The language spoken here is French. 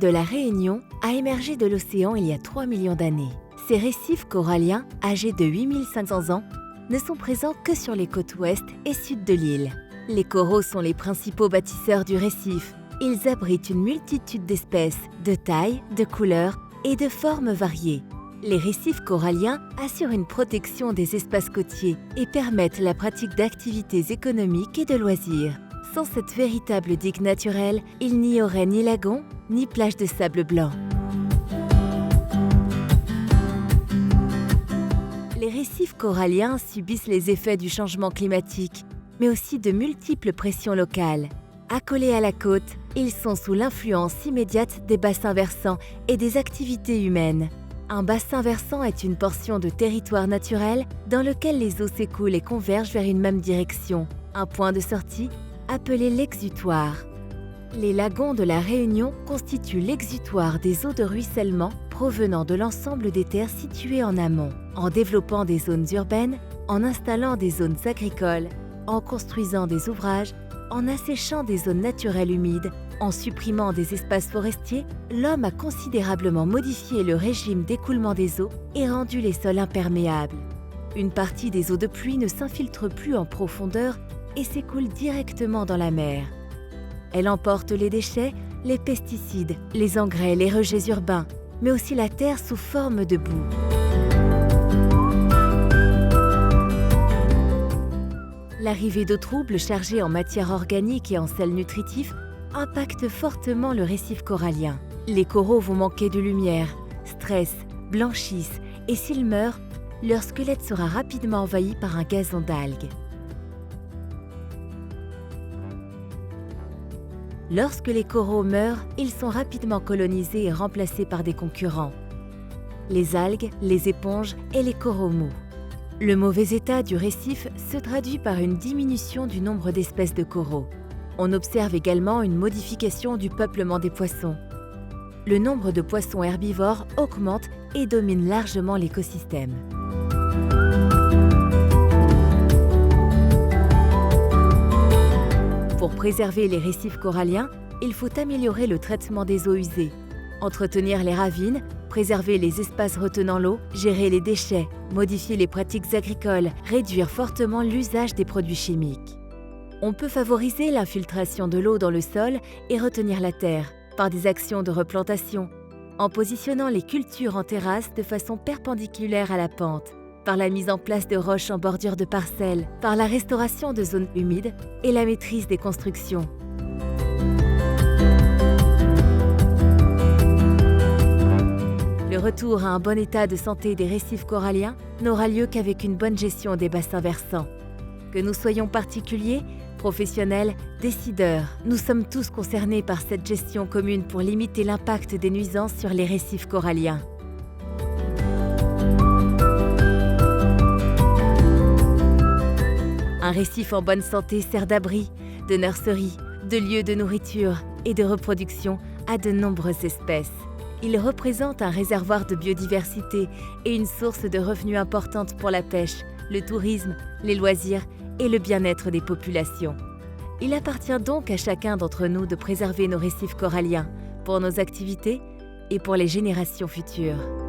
de la Réunion a émergé de l'océan il y a 3 millions d'années. Ces récifs coralliens, âgés de 8500 ans, ne sont présents que sur les côtes ouest et sud de l'île. Les coraux sont les principaux bâtisseurs du récif. Ils abritent une multitude d'espèces, de tailles, de couleurs et de formes variées. Les récifs coralliens assurent une protection des espaces côtiers et permettent la pratique d'activités économiques et de loisirs. Sans cette véritable digue naturelle, il n'y aurait ni lagon, ni plage de sable blanc. Les récifs coralliens subissent les effets du changement climatique, mais aussi de multiples pressions locales. Accolés à la côte, ils sont sous l'influence immédiate des bassins versants et des activités humaines. Un bassin versant est une portion de territoire naturel dans lequel les eaux s'écoulent et convergent vers une même direction, un point de sortie appelé l'exutoire. Les lagons de la Réunion constituent l'exutoire des eaux de ruissellement provenant de l'ensemble des terres situées en amont. En développant des zones urbaines, en installant des zones agricoles, en construisant des ouvrages, en asséchant des zones naturelles humides, en supprimant des espaces forestiers, l'homme a considérablement modifié le régime d'écoulement des eaux et rendu les sols imperméables. Une partie des eaux de pluie ne s'infiltre plus en profondeur et s'écoule directement dans la mer. Elle emporte les déchets, les pesticides, les engrais, les rejets urbains, mais aussi la terre sous forme de boue. L'arrivée d'eau trouble chargée en matière organique et en sels nutritifs impacte fortement le récif corallien. Les coraux vont manquer de lumière, stressent, blanchissent et s'ils meurent, leur squelette sera rapidement envahi par un gazon d'algues. Lorsque les coraux meurent, ils sont rapidement colonisés et remplacés par des concurrents. Les algues, les éponges et les coraux mous. Le mauvais état du récif se traduit par une diminution du nombre d'espèces de coraux. On observe également une modification du peuplement des poissons. Le nombre de poissons herbivores augmente et domine largement l'écosystème. Pour préserver les récifs coralliens, il faut améliorer le traitement des eaux usées, entretenir les ravines, préserver les espaces retenant l'eau, gérer les déchets, modifier les pratiques agricoles, réduire fortement l'usage des produits chimiques. On peut favoriser l'infiltration de l'eau dans le sol et retenir la terre par des actions de replantation, en positionnant les cultures en terrasse de façon perpendiculaire à la pente, par la mise en place de roches en bordure de parcelles, par la restauration de zones humides et la maîtrise des constructions. Le retour à un bon état de santé des récifs coralliens n'aura lieu qu'avec une bonne gestion des bassins versants. Que nous soyons particuliers, professionnels, décideurs, nous sommes tous concernés par cette gestion commune pour limiter l'impact des nuisances sur les récifs coralliens. Un récif en bonne santé sert d'abri, de nurserie, de lieu de nourriture et de reproduction à de nombreuses espèces. Il représente un réservoir de biodiversité et une source de revenus importante pour la pêche, le tourisme, les loisirs et le bien-être des populations. Il appartient donc à chacun d'entre nous de préserver nos récifs coralliens pour nos activités et pour les générations futures.